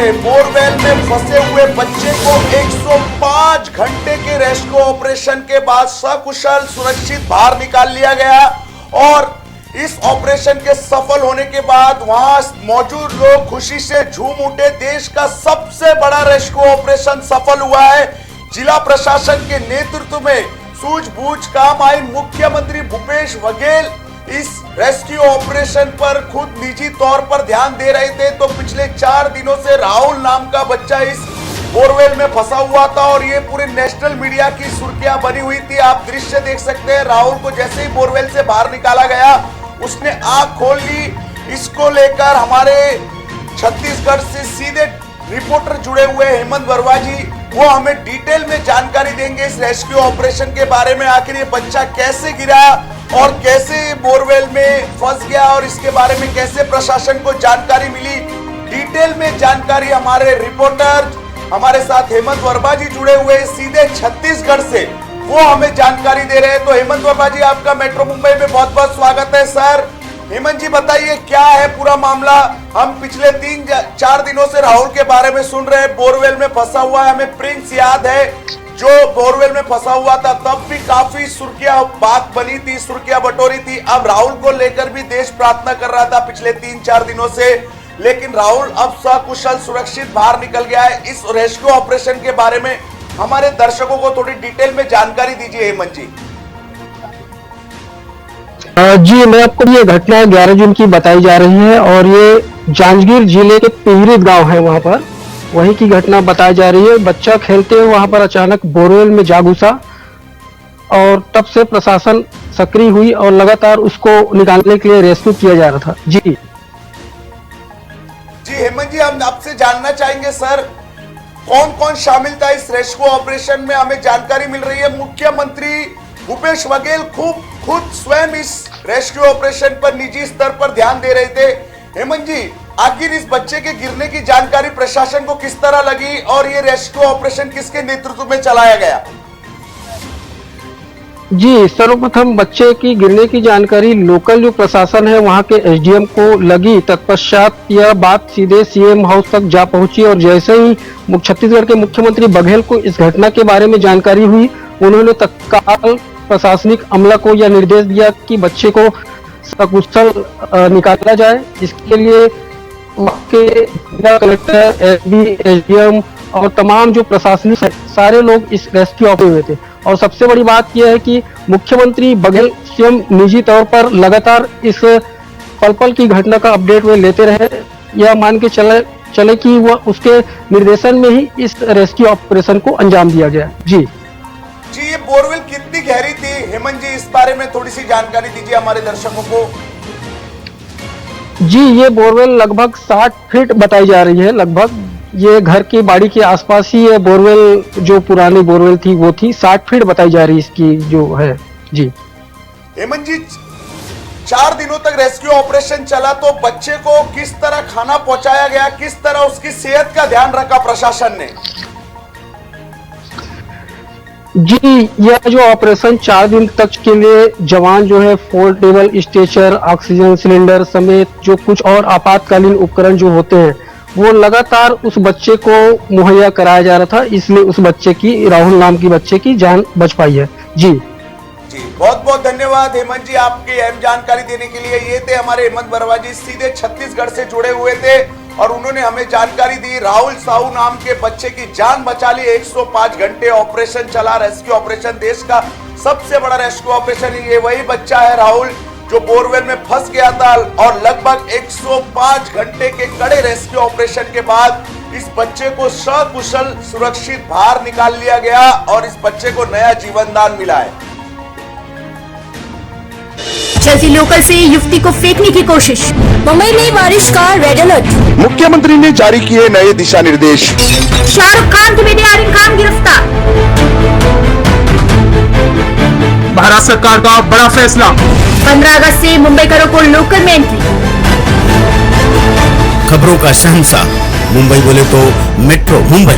से बोरवेल में फंसे हुए बच्चे को 105 घंटे के रेस्क्यू ऑपरेशन के बाद सकुशल सुरक्षित बाहर निकाल लिया गया और इस ऑपरेशन के सफल होने के बाद वहां मौजूद लोग खुशी से झूम उठे। देश का सबसे बड़ा रेस्क्यू ऑपरेशन सफल हुआ है। जिला प्रशासन के नेतृत्व में सूझबूझ काम आई। मुख्यमंत्री भूपेश बघेल इस रेस्क्यू ऑपरेशन पर खुद निजी तौर पर ध्यान दे रहे थे। तो पिछले 4 दिनों से राहुल नाम का बच्चा इस बोरवेल में फंसा हुआ था और ये पूरे नेशनल मीडिया की सुर्खियां बनी हुई थी। आप दृश्य देख सकते हैं। राहुल को जैसे ही बोरवेल से बाहर निकाला गया उसने आंख खोल ली। इसको लेकर हमारे छत्तीसगढ़ से सीधे रिपोर्टर जुड़े हुए हेमंत वर्मा जी, वो हमें डिटेल में जानकारी देंगे इस रेस्क्यू ऑपरेशन के बारे में। आखिर ये बच्चा कैसे गिरा और कैसे बोरवेल में फंस गया और इसके बारे में कैसे प्रशासन को जानकारी मिली, डिटेल में जानकारी हमारे रिपोर्टर हमारे साथ हेमंत वर्मा जी जुड़े हुए सीधे छत्तीसगढ़ से, वो हमें जानकारी दे रहे हैं। तो हेमंत वर्मा जी, आपका मेट्रो मुंबई में बहुत बहुत स्वागत है। सर हेमंत जी, बताइए क्या है पूरा मामला। हम पिछले 3-4 दिनों से राहुल के बारे में सुन रहे हैं, बोरवेल में फंसा हुआ है। हमें प्रिंस याद है जो बोरवेल में फंसा हुआ था, तब भी काफी सुर्खियां बात बनी थी, सुर्खियां बटोरी थी। अब राहुल को लेकर भी देश प्रार्थना कर रहा था पिछले 3-4 दिनों से, लेकिन राहुल अब सकुशल सुरक्षित बाहर निकल गया है। इस रेस्क्यू ऑपरेशन के बारे में हमारे दर्शकों को थोड़ी डिटेल में जानकारी दीजिए हेमंत जी। जी, मैं आपको ये घटना 11 जून की बताई जा रही है और ये जांजगीर जिले के पिहरित गांव है, वहां पर वहीं की घटना बताई जा रही है। बच्चा खेलते हुए वहां पर अचानक बोरवेल में जा घुसा और तब से प्रशासन सक्रिय हुई और लगातार उसको निकालने के लिए रेस्क्यू किया जा रहा था। जी हेमंत जी, हम आपसे जानना चाहेंगे सर, कौन कौन शामिल था इस रेस्क्यू ऑपरेशन में। हमें जानकारी मिल रही है मुख्यमंत्री भूपेश बघेल खुद स्वयं इस रेस्क्यू ऑपरेशन पर निजी स्तर पर ध्यान दे रहे थे। हेमंत जी, आखिर इस बच्चे के गिरने की जानकारी प्रशासन को किस तरह लगी और ये रेस्क्यू ऑपरेशन किसके नेतृत्व में चलाया गया? जी, सर्वप्रथम बच्चे की गिरने की जानकारी लोकल जो प्रशासन है वहां के एसडीएम को लगी। तत्पश्चात यह बात सीधे सीएम हाउस तक जा पहुंची और जैसे ही छत्तीसगढ़ के मुख्यमंत्री बघेल को इस घटना के बारे में जानकारी हुई, उन्होंने तत्काल प्रशासनिक अमला को यह निर्देश दिया कि बच्चे को सकुशल निकाला जाए। इसके लिए के जिला कलेक्टर, एसपी, एसडीएम और तमाम जो प्रशासनिक सारे लोग इस रेस्क्यू ऑपरेशन हुए थे। और सबसे बड़ी बात यह है कि मुख्यमंत्री बघेल स्वयं निजी तौर पर लगातार इस पल की घटना का अपडेट वे लेते रहे। यह मान के चले कि वह उसके निर्देशन में ही इस रेस्क्यू ऑपरेशन को अंजाम दिया गया। जी, ये बोरवेल कितनी गहरी थी हेमंत जी, इस बारे में थोड़ी सी जानकारी दीजिए हमारे दर्शकों को। जी, ये बोरवेल लगभग 60 फीट बताई जा रही है। लगभग ये घर की बाड़ी के आसपास ही ये बोरवेल, जो पुरानी बोरवेल थी वो थी। 60 फीट बताई जा रही है इसकी जो है। जी हेमंत जी, 4 दिनों तक रेस्क्यू ऑपरेशन चला, तो बच्चे को किस तरह खाना पहुंचाया गया, किस तरह उसकी सेहत का ध्यान रखा प्रशासन ने? जी, यह जो ऑपरेशन 4 दिन तक के लिए जवान जो है फोल्डेबल स्ट्रेचर, ऑक्सीजन सिलेंडर समेत जो कुछ और आपातकालीन उपकरण जो होते हैं वो लगातार उस बच्चे को मुहैया कराया जा रहा था। इसलिए उस बच्चे की, राहुल नाम की बच्चे की जान बच पाई है। जी बहुत बहुत धन्यवाद हेमंत जी आपकी अहम जानकारी देने के लिए। ये थे हमारे हेमंत वर्मा जी, सीधे छत्तीसगढ़ से जुड़े हुए थे और उन्होंने हमें जानकारी दी। राहुल साहू नाम के बच्चे की जान बचा ली। 105 घंटे ऑपरेशन चला, रेस्क्यू ऑपरेशन, देश का सबसे बड़ा रेस्क्यू ऑपरेशन। ये वही बच्चा है राहुल जो बोरवेल में फंस गया था और लगभग 105 घंटे के कड़े रेस्क्यू ऑपरेशन के बाद इस बच्चे को सकुशल सुरक्षित बाहर निकाल लिया गया और इस बच्चे को नया जीवन दान मिला है। चलती लोकल से युवती को फेंकने की कोशिश, मुंबई में बारिश का रेड अलर्ट। मुख्यमंत्री ने जारी किए नए दिशा निर्देश। शाहरुख खान की बेटे आर्यन खान गिरफ्तार। भारत सरकार का बड़ा फैसला, 15 अगस्त से मुंबई करो को लोकल में एंट्री। खबरों का शहंशाह, मुंबई बोले तो मेट्रो मुंबई।